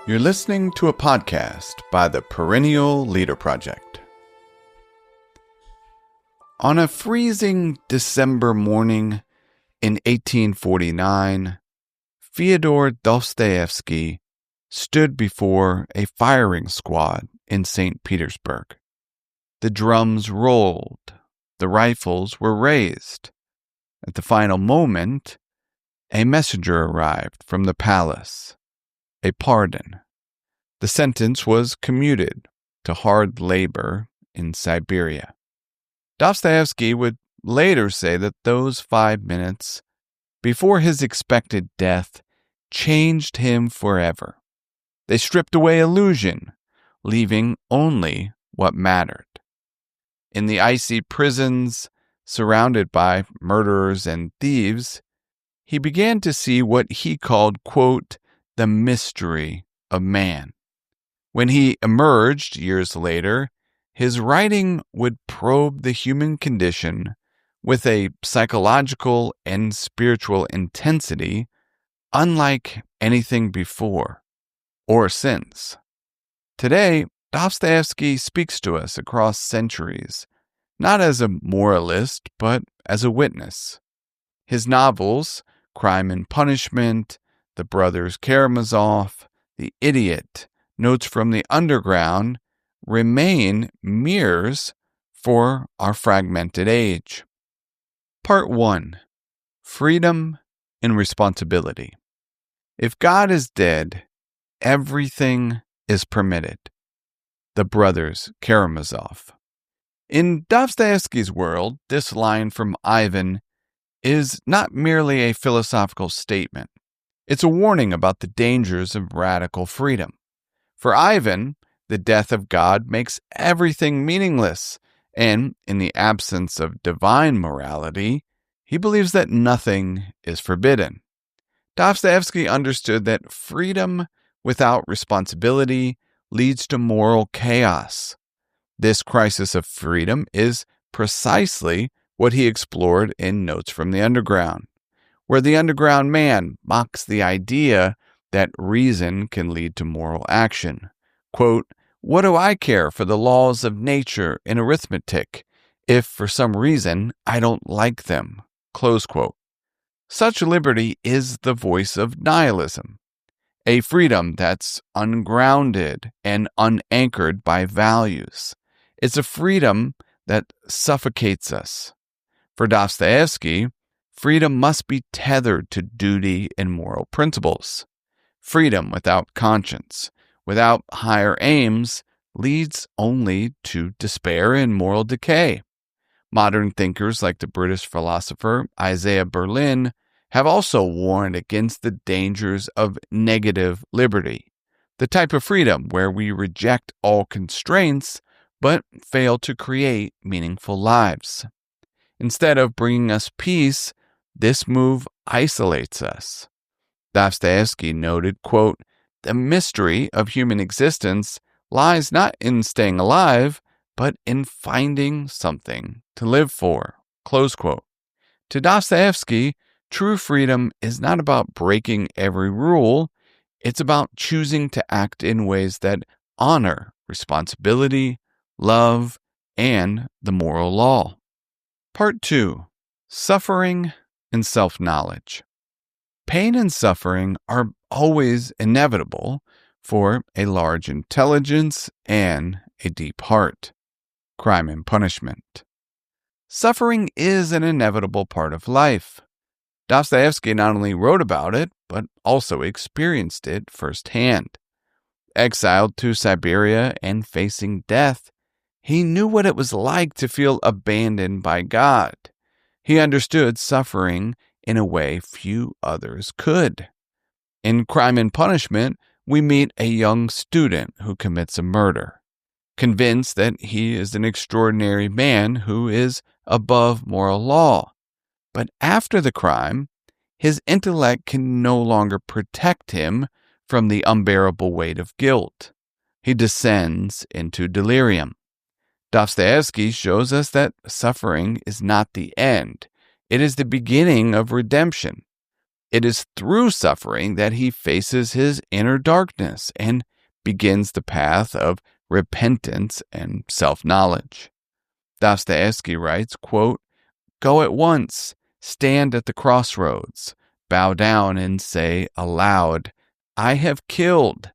You're listening to a podcast by the Perennial Leader Project. On a freezing December morning in 1849, Fyodor Dostoevsky stood before a firing squad in St. Petersburg. The drums rolled, the rifles were raised. At the final moment, a messenger arrived from the palace. A pardon. The sentence was commuted to hard labor in Siberia. Dostoevsky would later say that those 5 minutes before his expected death changed him forever. They stripped away illusion, leaving only what mattered. In the icy prisons, surrounded by murderers and thieves, he began to see what he called, quote, the mystery of man. When he emerged years later, his writing would probe the human condition with a psychological and spiritual intensity unlike anything before or since. Today, Dostoevsky speaks to us across centuries, not as a moralist, but as a witness. His novels, Crime and Punishment, The Brothers Karamazov, The Idiot, Notes from the Underground, remain mirrors for our fragmented age. Part 1. Freedom and Responsibility. If God is dead, everything is permitted. The Brothers Karamazov. In Dostoevsky's world, this line from Ivan is not merely a philosophical statement. It's a warning about the dangers of radical freedom. For Ivan, the death of God makes everything meaningless, and in the absence of divine morality, he believes that nothing is forbidden. Dostoevsky understood that freedom without responsibility leads to moral chaos. This crisis of freedom is precisely what he explored in Notes from the Underground, where the underground man mocks the idea that reason can lead to moral action. Quote, "What do I care for the laws of nature in arithmetic if for some reason I don't like them?" Close quote. Such liberty is the voice of nihilism, a freedom that's ungrounded and unanchored by values. It's a freedom that suffocates us. For Dostoevsky, freedom must be tethered to duty and moral principles. Freedom without conscience, without higher aims, leads only to despair and moral decay. Modern thinkers like the British philosopher Isaiah Berlin have also warned against the dangers of negative liberty, the type of freedom where we reject all constraints but fail to create meaningful lives. Instead of bringing us peace, this move isolates us. Dostoevsky noted, quote, "The mystery of human existence lies not in staying alive, but in finding something to live for." Close quote. To Dostoevsky, true freedom is not about breaking every rule. It's about choosing to act in ways that honor responsibility, love, and the moral law. Part 2. Suffering and Self-Knowledge. Pain and suffering are always inevitable for a large intelligence and a deep heart. Crime and Punishment. Suffering is an inevitable part of life. Dostoevsky not only wrote about it, but also experienced it firsthand. Exiled to Siberia and facing death, he knew what it was like to feel abandoned by God. He understood suffering in a way few others could. In Crime and Punishment, we meet a young student who commits a murder, convinced that he is an extraordinary man who is above moral law. But after the crime, his intellect can no longer protect him from the unbearable weight of guilt. He descends into delirium. Dostoevsky shows us that suffering is not the end. It is the beginning of redemption. It is through suffering that he faces his inner darkness and begins the path of repentance and self-knowledge. Dostoevsky writes, quote, "Go at once, stand at the crossroads, bow down and say aloud, 'I have killed.'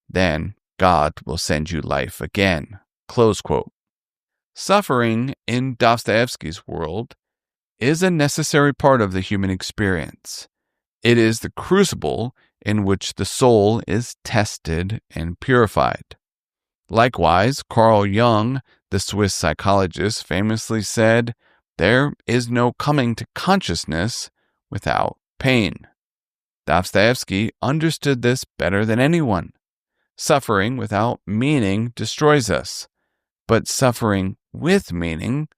Then God will send you life again." Close quote. Suffering in Dostoevsky's world is a necessary part of the human experience. It is the crucible in which the soul is tested and purified. Likewise, Carl Jung, the Swiss psychologist, famously said, "There is no coming to consciousness without pain." Dostoevsky understood this better than anyone. Suffering without meaning destroys us, but suffering with meaning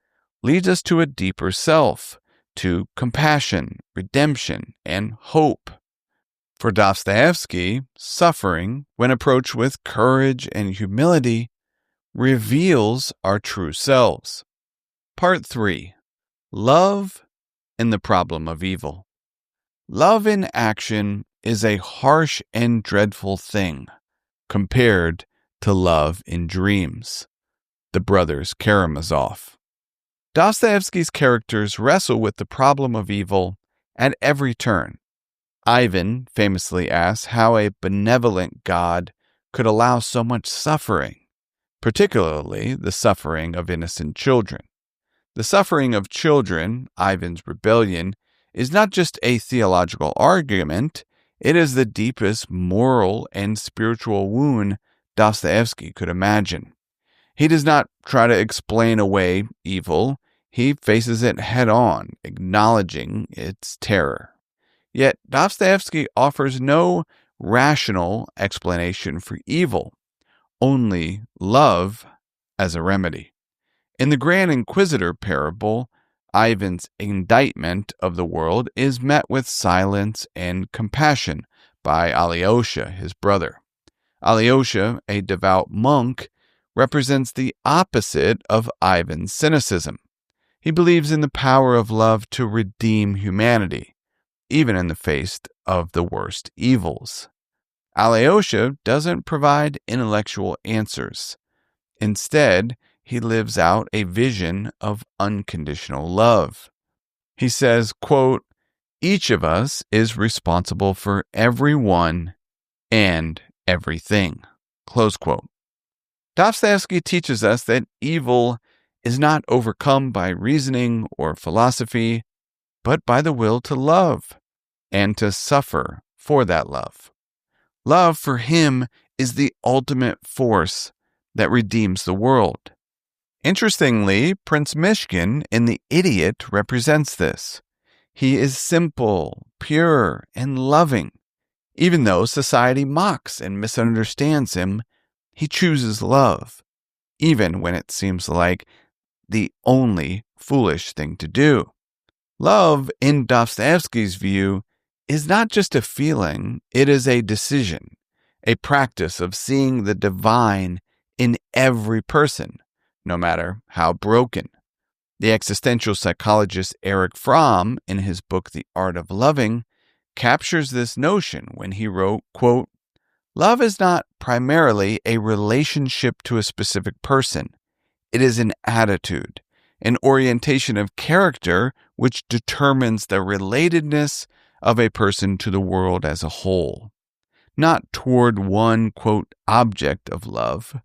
leads us to a deeper self, to compassion, redemption, and hope. For Dostoevsky, suffering, when approached with courage and humility, reveals our true selves. Part 3. Love and the Problem of Evil. Love in action is a harsh and dreadful thing compared to love in dreams. The Brothers Karamazov. Dostoevsky's characters wrestle with the problem of evil at every turn. Ivan famously asks how a benevolent God could allow so much suffering, particularly the suffering of innocent children. The suffering of children, Ivan's rebellion, is not just a theological argument, it is the deepest moral and spiritual wound Dostoevsky could imagine. He does not try to explain away evil, he faces it head on, acknowledging its terror. Yet Dostoevsky offers no rational explanation for evil, only love as a remedy. In the Grand Inquisitor parable, Ivan's indictment of the world is met with silence and compassion by Alyosha, his brother. Alyosha, a devout monk, represents the opposite of Ivan's cynicism. He believes in the power of love to redeem humanity, even in the face of the worst evils. Alyosha doesn't provide intellectual answers. Instead, he lives out a vision of unconditional love. He says, quote, "Each of us is responsible for everyone and everything." Close quote. Dostoevsky teaches us that evil is not overcome by reasoning or philosophy, but by the will to love and to suffer for that love. Love for him is the ultimate force that redeems the world. Interestingly, Prince Mishkin in The Idiot represents this. He is simple, pure, and loving. Even though society mocks and misunderstands him, he chooses love, even when it seems like the only foolish thing to do. Love, in Dostoevsky's view, is not just a feeling, it is a decision, a practice of seeing the divine in every person, no matter how broken. The existential psychologist Erich Fromm, in his book The Art of Loving, captures this notion when he wrote, quote, "Love is not primarily a relationship to a specific person. It is an attitude, an orientation of character which determines the relatedness of a person to the world as a whole, not toward one, quote, object of love.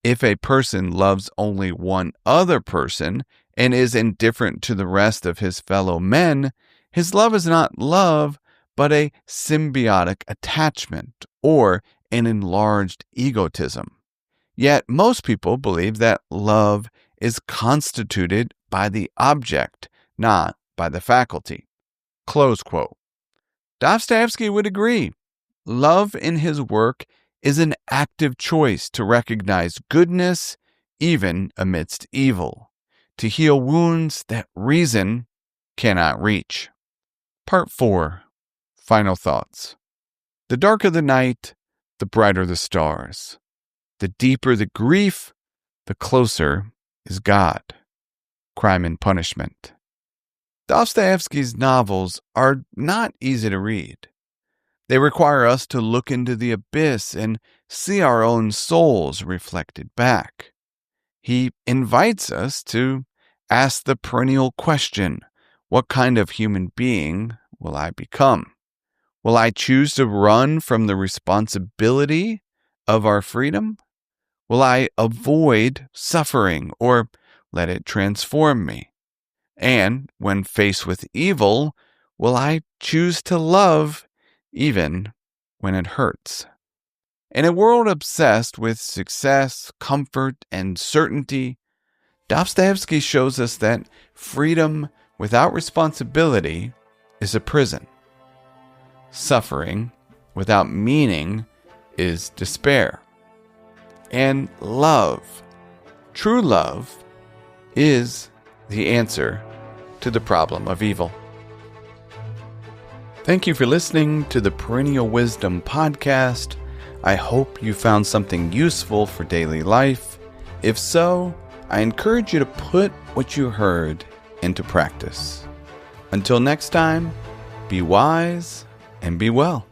If a person loves only one other person and is indifferent to the rest of his fellow men, his love is not love, but a symbiotic attachment or an enlarged egotism. Yet most people believe that love is constituted by the object, not by the faculty." Close quote. Dostoevsky would agree. Love in his work is an active choice to recognize goodness even amidst evil, to heal wounds that reason cannot reach. Part 4. Final thoughts. The darker the night, the brighter the stars. The deeper the grief, the closer is God. Crime and Punishment. Dostoevsky's novels are not easy to read. They require us to look into the abyss and see our own souls reflected back. He invites us to ask the perennial question, what kind of human being will I become? Will I choose to run from the responsibility of our freedom? Will I avoid suffering or let it transform me? And when faced with evil, will I choose to love even when it hurts? In a world obsessed with success, comfort, and certainty, Dostoevsky shows us that freedom without responsibility is a prison. Suffering without meaning is despair. And love, true love, is the answer to the problem of evil. Thank you for listening to the Perennial Wisdom podcast. I hope you found something useful for daily life. If so, I encourage you to put what you heard into practice. Until next time, be wise and be well.